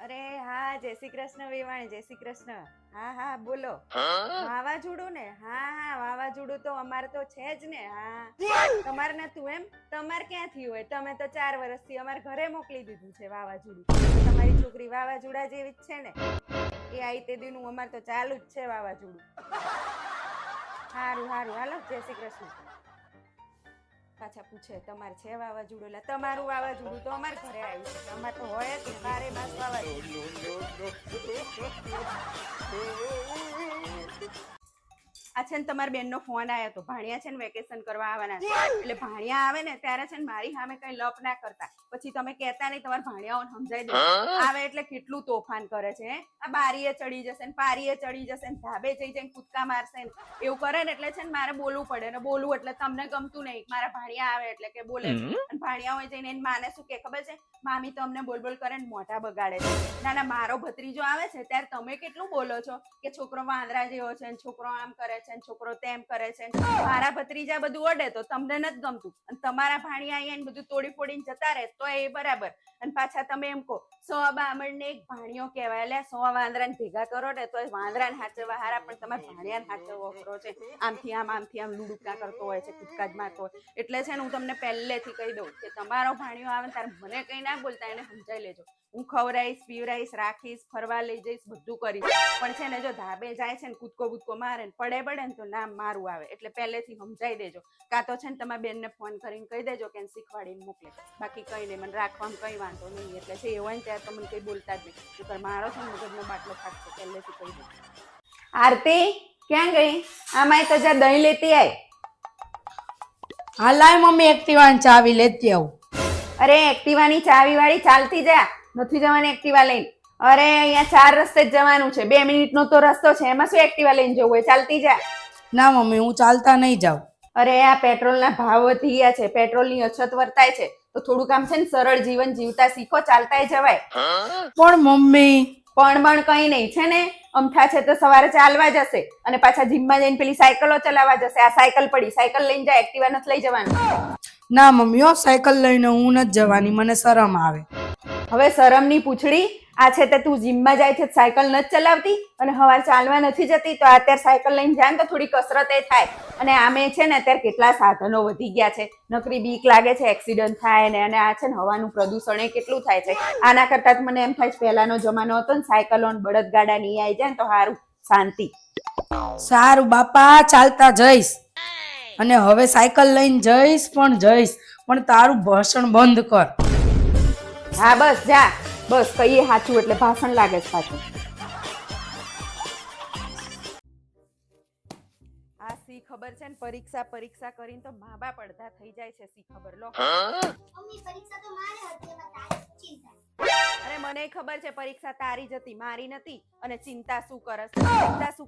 અરે હા, જય શ્રી કૃષ્ણ વેવાણ, જય શ્રી કૃષ્ણ. હા હા બોલો. વાવાઝોડું ને? હા હા, વાવાઝોડું તો અમારે તો છે જ ને. હા, તમારે નતું એમ? તમારે ક્યાંથી હોય? તમે તો 4 વર્ષથી અમારે ઘરે મોકલી દીધું છે વાવાઝોડું. તમારી છોકરી વાવાઝોડા જેવી જ છે ને, એ આઈ તે દીનું અમારે તો ચાલુ જ છે વાવાઝોડું. હારું હારું, હાલો, જય શ્રી કૃષ્ણ. પાછા પૂછે તમારે છે વાવાઝોડું, એટલે તમારું વાવાઝોડું તો અમારે ઘરે આવ્યું છે. અમારે તો હોય જ ને બારે માસ વાવાઝોડું. આ છે ને તમારી બેનનો ફોન આવ્યો હતો. ભાણિયા છે ને વેકેશન કરવા આવવાના છે, એટલે ભાણિયા આવે ને ત્યારે છે ને મારી સામે કઈ લપ ના કરતા. પછી તમે કહેતા નહીં, તમારા ભાણિયાઓને સમજાઈ દો. આવે એટલે કેટલું તોફાન કરે છે. આ બારીએ ચડી જશે ને પારીએ ચડી જશે ને ધાબે જઈ જઈને કૂદકા મારશે ને એવું કરે ને, એટલે છે ને મારે બોલવું પડે ને બોલવું એટલે તમને ગમતું નહીં. મારા ભાણિયા આવે એટલે કે બોલે છે, અને ભાણિયાઓ જઈને એને માને શું કે ખબર છે? મામી તો અમને બોલ બોલ કરે ને મોઢા બગાડે છે. ના ના, મારો ભત્રીજો આવે છે ત્યારે તમે કેટલું બોલો છો કે છોકરો વાંદરા જેવો છે, છોકરો આમ કરે છે, છોકરો તેમ કરે છે. મારા ભત્રીજા બધું અડે તો તમને નથી ગમતું, અને તમારા ભાણિયા અહીંયા બધું તોડી ફોડીને જતા રહે તો એ બરાબર. અને પાછા તમે એમ કહો 100 બામણ ને એક ભાણિયો કહેવાય, એટલે 100 વાંદરાને ભેગા કરો ને તો વાંદરાને હાચવવા હારા, પણ તમારા ભાણિયાને હાચવવો કરો છે. આમથી આમ લુડુકા કરતો હોય છે, કૂદકા જ મારતો હોય. એટલે છે ને હું તમને પહેલેથી કહી દઉં કે તમારો ભાણિયો આવે ત્યારે મને કઈ ના બોલતા, એને સમજાઈ લેજો. હું ખવડાવીશ, પીવડાવીશ, રાખીશ, ફરવા લઈ જઈશ, બધું કરીશ. પણ છે ને જો ધાબે જાય છે ને કૂદકો બૂદકો મારે ને પડે ને તો નામ મારું આવે. એટલે પહેલેથી સમજાઈ દેજો. કાં તો છે ને તમારા બેનને ફોન કરીને કહી દેજો કે શીખવાડીને મોકલે. બાકી કઈ નહીં, મને રાખવામાં કઈ વાંધો નહીં. એટલે છે એ હોય ને ત્યારે તો મને કઈ બોલતા જ નહીં. તો મારો છે ને મગજનો બાટલો ફાટશે, પહેલેથી કહી દઉં. આરતી ક્યાં ગઈ? આમાં તો જા દહીં લેતી આય. હા લાય મમ્મી, એક્ટિવાની ચાવી લેતી આવું. અરે એક્ટિવાની ચાવી વાળી ચાલતી જા, નથી જવાની એક્ટિવા લઈને. અરે અહીંયા 4 રસ્તે જ જવાનું છે, 2 મિનિટનો તો રસ્તો છે. એમાં શું એક્ટિવા લઈને જવું હોય? ચાલતી જા. ના મમ્મી, હું ચાલતા નહીં જાઉં. અરે આ પેટ્રોલના ભાવ વધી ગયા છે, પેટ્રોલની અછત વર્તાય છે, તો થોડુંક આમ છે ને સરળ જીવન જીવતા શીખો, ચાલતાય જવાય. પણ મમ્મી. પણ કઈ નહીં, છે ને અમથા છે તો સવારે ચાલવા જશે અને પાછા જીમમાં જઈને પેલી સાયકલો ચલાવવા જશે. આ સાયકલ પડી, સાયકલ લઈને જાય, એક્ટિવા નથી લઈ જવાનું. ના મમ્મી, સાયકલ લઈને હું નથી જવાની, મને શરમ આવે. હવે શરમની પૂછડી. આ છે તે તું જીમમાં જાય છે, સાયકલ નથી ચલાવતી અને સવારે ચાલવા નથી જતી, તો અત્યારે સાયકલ લઈને જાય ને તો થોડી કસરત એ થાય. અને આમે છે ને અત્યારે કેટલા સાધનો વધી ગયા છે, નકરી બીક લાગે છે એક્સિડન્ટ થાય ને. અને આ છે ને હવાનું પ્રદૂષણ એ કેટલું થાય છે. આના કરતા જ મને એમ થાય છે પહેલાનો જમાનો હતો ને, સાયકલો ને બળદગાડા ની આવી જાય ને તો સારું, શાંતિ. સારું બાપા, ચાલતા જઈશ. અને હવે સાયકલ લઈને જઈશ, પણ તારું ભાષણ બંધ કર. હા બસ જા, બસ કહીએ સાચું એટલે ભાષણ લાગે છે પાછું. આ સી ખબર છે ને, પરીક્ષા કરીને તો મા બાપ અડધા થઈ જાય છે. સી ખબર લો. મમ્મી પરીક્ષા તો મારે હતી, એમાં તારી ચિંતા. અરે મને ખબર છે પરીક્ષા તારી જ હતી, મારી નથી. અને ચિંતા શું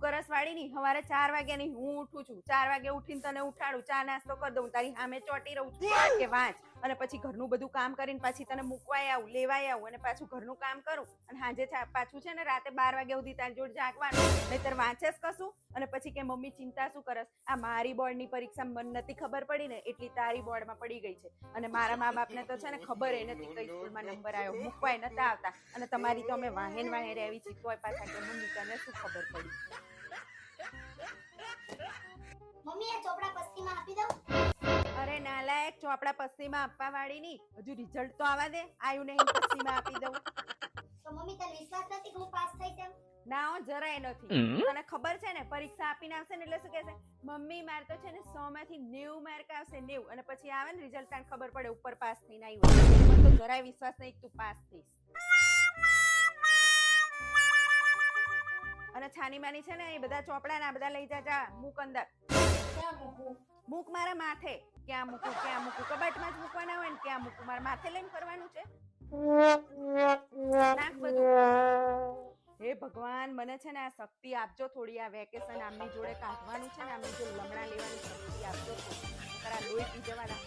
કરસ વાળી ની. સવારે 4 વાગ્યાની હું ઉઠું છું, 4 વાગે ઉઠીને તને ઉઠાડું, ચા નાસ્તો કરી દઉં, તારી સામે ચોટી રહું છું કે વાંચ. અને પછી ઘરનું બધું કામ કરીને પાછી તને મૂકવાય આવું, લેવાય આવું, અને પાછું ઘરનું કામ કરું. અને સાંજે પાછું છે ને રાતે 12 વાગ્યા સુધી તારી જોડે જાગવાનું, નહીતર વાંચેસ કશું. અને પછી કે મમ્મી ચિંતા શું કરસ? આ મારી બોર્ડની પરીક્ષા મને નથી ખબર પડી ને, એટલી તારી બોર્ડમાં પડી ગઈ છે. અને મારા મા બાપને તો છે ને ખબર એ નથી કઈ સ્કૂલમાં નંબર આવ્યો, મૂકવાય નતા આવતા. અને તમારી તો અમે વાહેન રહેવી છે, તોય પાછા કે મમ્મી તને શું ખબર પડી? મમ્મી આ ચોપડા પસ્તીમાં આપી દઉં? અરે નાલાયક, ચોપડા પસ્તીમાં આપવા વાળી ની, હજુ રિઝલ્ટ તો આવવા દે. આયુ નહીં પસ્તીમાં આપી દઉં. તો મમ્મી તને વિશ્વાસ નથી કે હું પાસ થઈ જાઉં? ના જરાય નથી. તને ખબર છે ને પરીક્ષા આપીને આવશે ને એટલે શું કહેશે? મમ્મી માર તો છે ને 100 માંથી 90 માર્ક આવશે, 90. અને પછી આવે ને રિઝલ્ટ તને ખબર પડે ઉપર પાસ થઈને આવ્યો. મને તો જરાય વિશ્વાસ નહીં કે તું પાસ થઈશ. અને છાની માની છે ને એ બધા ચોપડા ના બધા લઈ જા, મૂક અંદર. ક્યાં મૂકું? મૂક મારા માથે. ક્યાં મૂકું? કબાટમાં જ મૂકવાના હોય ને, ક્યાં મૂકું? મારા માથે લઈને ફરવાનું છે? નાખ બધું. હે ભગવાન, મને છે ને આ શક્તિ આપજો થોડી. આ વેકેશન આમની જોડે કાઢવાનું છે ને, આમની જોડે લમણા લેવાની શક્તિ આપજો થોડી. તારા લોહી પી જવાના.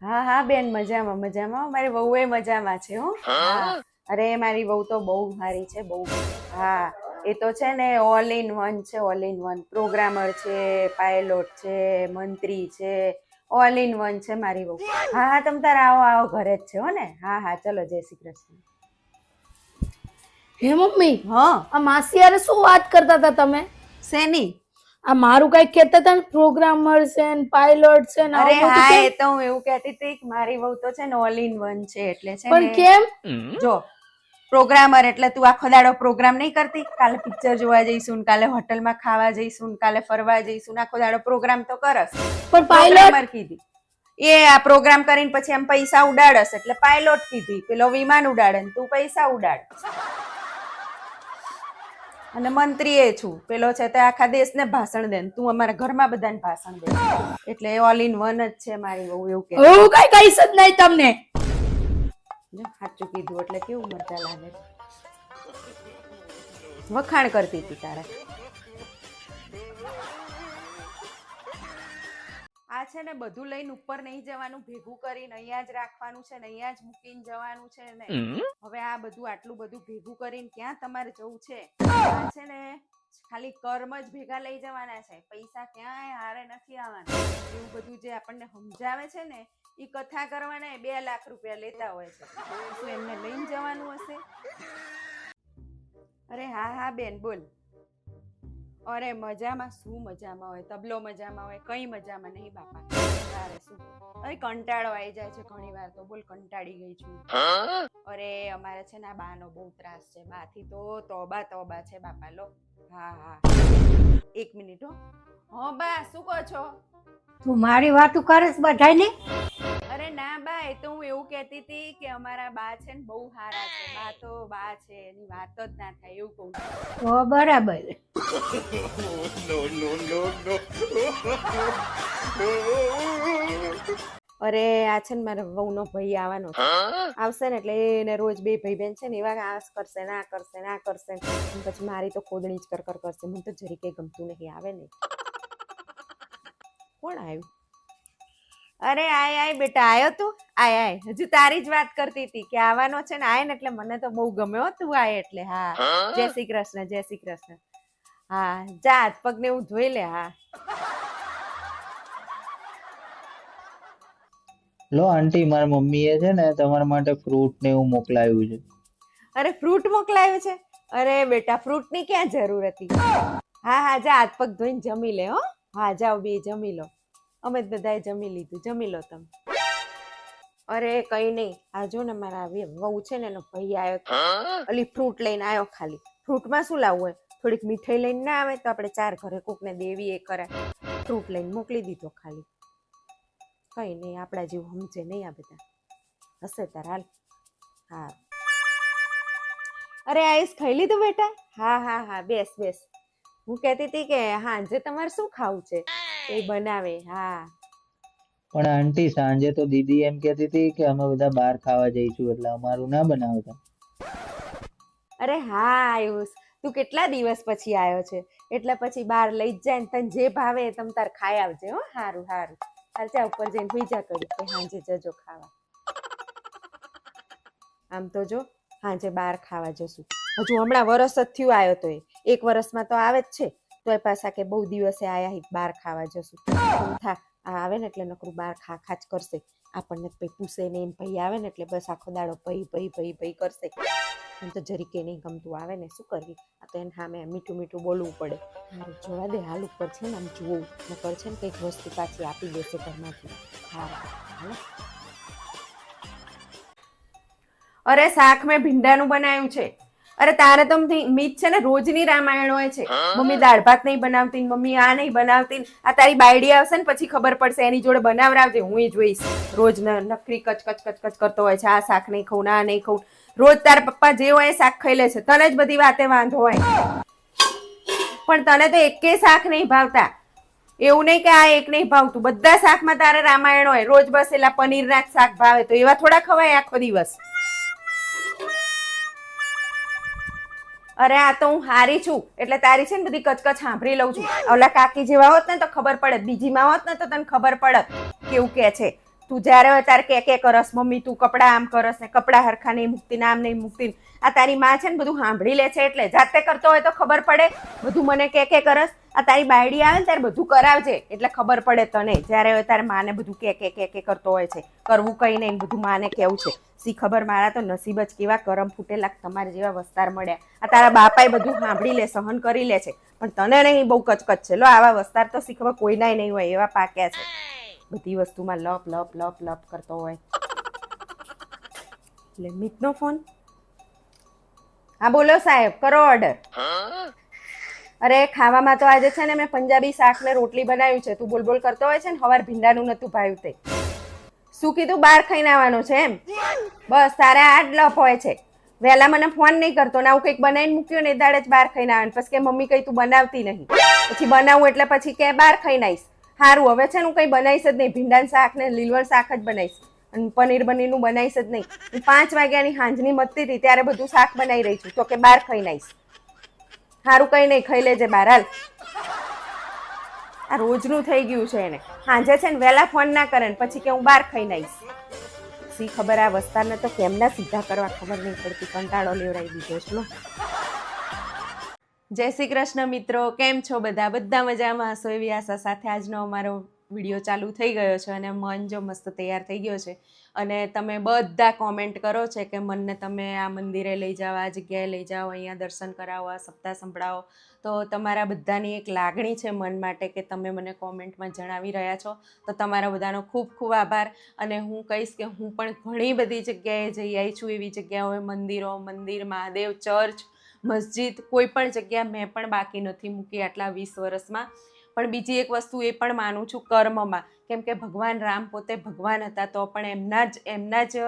હા બેન, મજામાં. મારી વહુ એ મજામાં છે હો. અરે મારી વહુ તો બહુ સારી છે, બહુ. હા, એ તો છે ને ઓલ ઇન વન છે, ઓલ ઇન વન. પ્રોગ્રામર છે, પાયલોટ છે, મંત્રી છે, ઓલ ઇન વન છે મારી વહુ. હા હા તમ તાર આવો આવો ઘરે જ છે હો ને. હા હા ચલો જય શ્રી કૃષ્ણ. હે મમ્મી હા આ માસી યારે શું વાત કરતા હતા તમે? શેની? આ મારું કઈ કહેતા હતા ને પ્રોગ્રામર છે ને પાયલોટ છે ને અરે આવું બધું હા કેમ? એ તો હું એવું કહેતી હતી કે મારી વહુ તો છે ને ઓલ ઇન વન છે એટલે છે પણ ને કેમ? જો પ્રોગ્રામર એટલે તું આખો દાડો પ્રોગ્રામ નહીં કરતી, કાલે પિક્ચર જોવા જઈશું ને કાલે હોટલમાં ખાવા જઈશું ને કાલે ફરવા જઈશું ને આખો દાડો પ્રોગ્રામ તો કરસ. પણ પાયલોટ પ્રોગ્રામર કીધી એ આ પ્રોગ્રામ કરીને પછી આમ પૈસા ઉડાડસ એટલે પાયલોટ કીધી. પેલો વિમાન ઉડાડે ને તું પૈસા ઉડાડ. અને મંત્રી એ છું પેલો છે તે આખા દેશને ભાષણ દે ને તું અમારા ઘરમાં બધાને ભાષણ દે એટલે ઓલ ઇન વન જ છે મારી વહુ એવું કે હું કઈ કહીશ જ નહીં તમને. સાચું કીધું એટલે કેવું મજા લાગે. વખાણ કરતી હતી તારે. આ છે ને બધું લઈને ઉપર નહીં જવાનું, ભેગું કરીને અહીંયા જ રાખવાનું છે ને અહીંયા જ મૂકીને જવાનું છે ને. હવે આ બધું આટલું બધું ભેગું કરીને ક્યાં તમારે જવું છે? આ છે ને ખાલી કર્મ જ ભેગા લઈ જવાના છે, પૈસા ક્યાંય હારે નથી આવવાના. એવું બધું જે આપણને સમજાવે છે ને એ કથા કરવાના 2 લાખ રૂપિયા લેતા હોય છે. શું એમને લઈને જવાનું હશે? અરે હા હા બેન બોલ. અરે મજામાં શું મજામાં હોય, તબલો મજામાં હોય, કઈ મજામાં નહીં બાપા. તારે શું? અરે કંટાળો આવી જાય છે ઘણી વાર તો બોલ કંટાળી ગઈ છું. અરે અમારે છે ને આ બાનો બહુ ત્રાસ છે, બાથી તો તોબા તોબા છે બાપા લો. હા હા 1 મિનિટ હો. હા બા શું કહો છો? તું મારી વાતું કરસ બધાને? અરે ના બા એ તો હું એવું કહેતી હતી કે અમારા બા છે ને બહુ સારા છે. બા તો બા છે એની વાત જ ના થાય એવું કહું છું. તો બરાબર. અરે આ છે ને મારા વહુનો ભાઈ આવવાનો છે. આવશે ને એટલે એને રોજ 2 ભાઈ બહેન છે ને એવા આસ કરશે ના કરશે ના કરશે અને પછી મારી તો ખોદણી જ કર કરશે. મને તો જરી કઈ ગમતું નહીં. આવે ને કોણ આવ્યું? અરે આય આય બેટા આયો તું? આય આય હજુ તારી જ વાત કરતી હતી કે આવવાનો છે ને. આય ને એટલે મને તો બહુ ગમ્યો તું આય એટલે. હા જય શ્રી કૃષ્ણ જય શ્રી કૃષ્ણ. હા જા હાથ પગ ને એવું ધોઈ લે. હા લો આંટી મારા મમ્મીએ છે ને તમારા માટે ફ્રૂટ ને એવું મોકલાવ્યું છે. અરે ફ્રૂટ મોકલાયું છે? અરે બેટા ફ્રૂટ ની ક્યાં જરૂર હતી. હા હા જા હાથ પગ ધોઈને જમી લે હો. હા જાઓ બે જમી લો. અમે જ બધાએ જમી લીધું. જમી લો તમે. અરે કઈ નહીં આ જો ને મારા વહુ છે ને એનો ભાઈ આવ્યો અલી ફ્રૂટ લઈને આવ્યો. ખાલી ફ્રૂટમાં શું લાવવું હોય? થોડીક મીઠાઈ લઈને ના આવે તો આપણે 4 ઘરે કોકને દેવી એ કરે. ફ્રૂટ લઈને મોકલી દીધો ખાલી. કઈ નહીં આપણા જેવું સમજે નહીં આ બધા. હશે તાર હાલ. હા અરે આઈસ ખાઈ લીધું બેટા? હા હા હા બેસ બેસ. હું કહેતી હતી કે હાંજે તમારે શું ખાવું છે એ બનાવે. હા પણ આંટી સાંજે તો દીદી એમ કહેતી હતી કે અમે બધા બહાર ખાવા જઈશું એટલે અમારું ના બનાવતા. અરે હા આયુષ તું કેટલા દિવસ પછી આવ્યો છે એટલે પછી બહાર લઈ જ જાય ને તને જે ભાવે એ તમ તાર ખાઈ આવજે હો. હારું હારું હાલ જા ઉપર જઈને બીજા કરી કે હાંજે જજો ખાવા. આમ તો જો હાંજે બહાર ખાવા જશું. હજુ હમણાં વરસ જ થયું આવ્યો તો 1 વર્ષમાં તો આવે જ છે. તોય પાછા કે બહુ દિવસે આયા બહાર ખાવા જશું. થા આ આવે ને એટલે નકરું બહાર ખા ખાચ કરશે. આપણને પછી પૂછે ને એમ ભાઈ આવે ને એટલે બસ આખો દાડો ભાઈ ભાઈ ભાઈ ભાઈ કરશે. એમ તો જરી કે નહીં ગમતું. આવે ને શું કરવી? આ તો એને સામે મીઠું મીઠું બોલવું પડે. મારું જોવા દે હાલ ઉપર છે ને આમ જોવું નકર છે ને કંઈક વસ્તુ પાછી આપી દેશે ઘરમાંથી. હા હાલો. અરે શાક મેં ભીંડાનું બનાવ્યું છે. અરે તારે તો મીત છે ને રોજની રામાયણ હોય છે. મમ્મી દાળ ભાત નહીં બનાવતી, મમ્મી આ નહીં બનાવતી. આ તારી બાયડી આવશે ને પછી ખબર પડશે. એની જોડે બનાવરાવજે હું જોઈશ. રોજ નખરી કચ કચ કચ કચ કરતો હોય છે. આ શાક નહીં ખાવું ના નહીં ખાવું. રોજ તારા પપ્પા જે હોય એ શાક ખાઈ લે છે. તને જ બધી વાતે વાંધો હોય પણ તને તો એકેય શાક નહીં ભાવતા. એવું નહીં કે આ એક નહીં ભાવતું. બધા શાકમાં તારે રામાયણ હોય. રોજ બસ એલા પનીરના જ શાક ભાવે તો એવા થોડા ખવાય આખો દિવસ. અરે આ તો હું હારી છું એટલે તારી છે ને બધી કચકચ સાંભળી લઉં છું. ઓલા કાકી જેવા હોત ને તો ખબર પડે. બીજીમાં હોત ને તો તને ખબર પડત કેવું કે છે. તું જ્યારે હોય ત્યારે કે કરસ મમ્મી તું કપડાં આમ કરસ ને કપડાં હરખા નહીં મૂકતી ને આમ નહીં મૂકતી. આ તારી માં છે ને બધું સાંભળી લે છે એટલે જાતે કરતો હોય તો ખબર પડે. બધું મને કે કરસ. આ તારી બાયડી આવે ને ત્યારે બધું કરાવજે એટલે ખબર પડે તને. જ્યારે હોય ત્યારે માને બધું કે કરતો હોય છે. કરવું કઈ નહીં, બધું માને કેવું છે. સી ખબર મારા તો નસીબ જ કેવા કરમ ફૂટેલા તમારે જેવા વસ્તાર મળ્યા. આ તારા બાપાએ બધું સાંભળી લે, સહન કરી લે છે, પણ તને નહીં, બહુ કચકચ છે. લો આવા વસ્તાર તો સી ખબર કોઈનાય નહીં હોય એવા પાક્યા છે. બધી વસ્તુમાં લપ લપ લપ લપ કરતો હોય. એટલે મિતનો ફોન. હા બોલો સાહેબ, કરો ઓર્ડર. અરે ખાવામાં તો આજે છે ને મેં પંજાબી શાક ને રોટલી બનાવ્યું છે. તું બોલ બોલ કરતો હોય છે ને, હવાર ભીંડાનું નતું ભાવ્યું તે. શું કીધું? બહાર ખાઈને આવવાનું છે એમ? બસ તારે આ જ લપ હોય છે. વહેલા મને ફોન નહીં કરતો ને આવું કંઈક બનાવીને મૂક્યું ને એ દાડે જ બહાર ખાઈને આવે. પછી કે મમ્મી કઈ તું બનાવતી નહીં. પછી બનાવું એટલે પછી કે બહાર ખાઈને આવીશ. સારું હવે છે ને હું કંઈ બનાવીશ જ નહીં. ભીંડાનું શાક ને લીલવણ શાક જ બનાવીશ અને પનીર બનીરનું બનાવીશ જ નહીં. 5 વાગ્યાની હાંજની મતતી હતી ત્યારે બધું શાક બનાવી રહી છું તો કે બહાર ખાઈને આવીશ. સારું કંઈ નહીં, ખાઈ લેજે બહાર. હાલ, આ રોજનું થઈ ગયું છે એને. સાંજે છે ને વહેલા ફોન ના કરે ને પછી કે હું બહાર ખાઈને આવીશ. સી ખબર આ વસ્તારને તો કેમના સીધા કરવા ખબર નહીં પડતી. કંટાળો લેવડાવી દીધો છે. જય શ્રી કૃષ્ણ મિત્રો, કેમ છો બધા? બધા મજામાં હશો એવી આશા સાથે આજનો અમારો વિડીયો ચાલુ થઈ ગયો છે અને મન જો મસ્ત તૈયાર થઈ ગયો છે. અને તમે બધા કોમેન્ટ કરો છે કે મનને તમે આ મંદિરે લઈ જાઓ, આ જગ્યાએ લઈ જાઓ, અહીંયા દર્શન કરાવો, આ સપ્તાહ સંભળાવો. તો તમારા બધાની એક લાગણી છે મન માટે કે તમે મને કોમેન્ટમાં જણાવી રહ્યા છો. તો તમારા બધાનો ખૂબ ખૂબ આભાર. અને હું કહીશ કે હું પણ ઘણી બધી જગ્યાએ જઈ આવી છું. એવી જગ્યાઓએ મંદિરો, મંદિર, મહાદેવ, ચર્ચ, મસ્જિદ, કોઈ પણ જગ્યા મેં પણ બાકી નથી મૂકી આટલા 20 વર્ષમાં. પણ બીજી એક વસ્તુ એ પણ માનું છું કર્મમાં. કેમ કે ભગવાન રામ પોતે ભગવાન હતા તો પણ એમના જ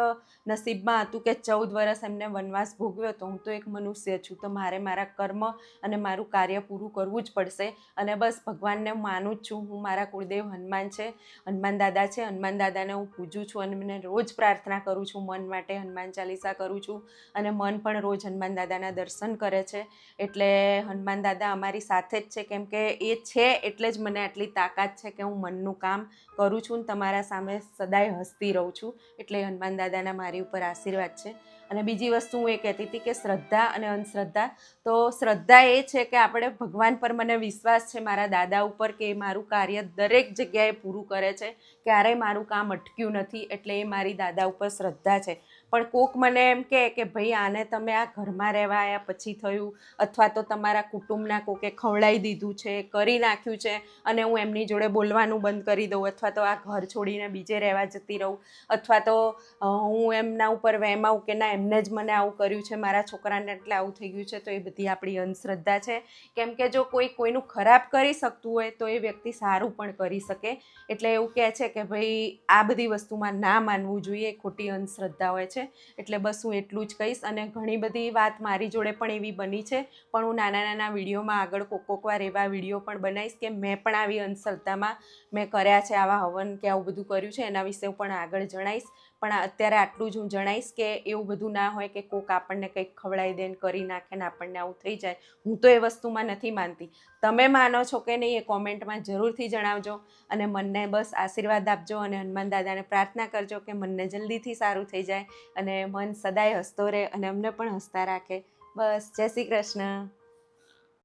નસીબમાં હતું કે 14 વર્ષ એમને વનવાસ ભોગવ્યો. તો હું તો એક મનુષ્ય છું તો મારે મારા કર્મ અને મારું કાર્ય પૂરું કરવું જ પડશે. અને બસ ભગવાનને માનું જ છું. હું મારા કુળદેવ હનુમાન છે, હનુમાન દાદા છે. હનુમાન દાદાને હું પૂજું છું અને મને રોજ પ્રાર્થના કરું છું મન માટે. હનુમાન ચાલીસા કરું છું અને મન પણ રોજ હનુમાન દાદાના દર્શન કરે છે. એટલે હનુમાન દાદા અમારી સાથે જ છે. કેમ કે એ છે એટલે જ મને આટલી તાકાત છે કે હું મનનું કામ કરું છું ને તમારા સામે સદાય હસતી રહું છું. એટલે હનુમાન દાદાના મારી ઉપર આશીર્વાદ છે. અને બીજી વસ્તુ હું એ કહેતી હતી કે શ્રદ્ધા અને અંધશ્રદ્ધા. તો શ્રદ્ધા એ છે કે આપણે ભગવાન પર મને વિશ્વાસ છે મારા દાદા ઉપર કે એ મારું કાર્ય દરેક જગ્યાએ પૂરું કરે છે. ક્યારેય મારું કામ અટક્યું નથી. એટલે એ મારી દાદા ઉપર શ્રદ્ધા છે. પણ કોક મને એમ કે ભાઈ આને તમે આ ઘરમાં રહેવા આવ્યા પછી થયું, અથવા તો તમારા કુટુંબના કોકે ખવડાવી દીધું છે, કરી નાખ્યું છે અને હું એમની જોડે બોલવાનું બંધ કરી દઉં, અથવા તો આ ઘર છોડીને બીજે રહેવા જતી રહું, અથવા તો હું એમના ઉપર વહેમાવું કે ના એમને જ મને આવું કર્યું છે, મારા છોકરાને એટલે આવું થઈ ગયું છે. તો એ બધી આપણી અંધશ્રદ્ધા છે. કેમ કે જો કોઈનું ખરાબ કરી શકતું હોય તો એ વ્યક્તિ સારું પણ કરી શકે. એટલે એવું કહે છે કે ભાઈ આ બધી વસ્તુમાં ના માનવું જોઈએ, ખોટી અંધશ્રદ્ધા હોય છે. એટલે બસ હું એટલું જ કહીશ. અને ઘણી બધી વાત મારી જોડે પણ એવી બની છે. પણ હું નાના વિડીયોમાં આગળ કોક વાર એવા વિડીયો પણ બનાવીશ કે મેં પણ આવી અંધશ્રદ્ધામાં મેં કર્યા છે આવા હવન કે આવું બધું કર્યું છે. એના વિશે પણ આગળ જણાવીશ. પણ અત્યારે આટલું જ હું જણાવીશ કે એવું બધું ના હોય કે કોક આપણને કંઈક ખવડાવી દે ને કરી નાખે ને આપણને આવું થઈ જાય. હું તો એ વસ્તુમાં નથી માનતી. તમે માનો છો કે નહીં એ કોમેન્ટમાં જરૂરથી જણાવજો. અને મનને બસ આશીર્વાદ આપજો અને હનુમાન દાદાને પ્રાર્થના કરજો કે મનને જલ્દીથી સારું થઈ જાય અને મન સદાય હસતો રહે અને અમને પણ હસતા રાખે. બસ, જય શ્રી કૃષ્ણ.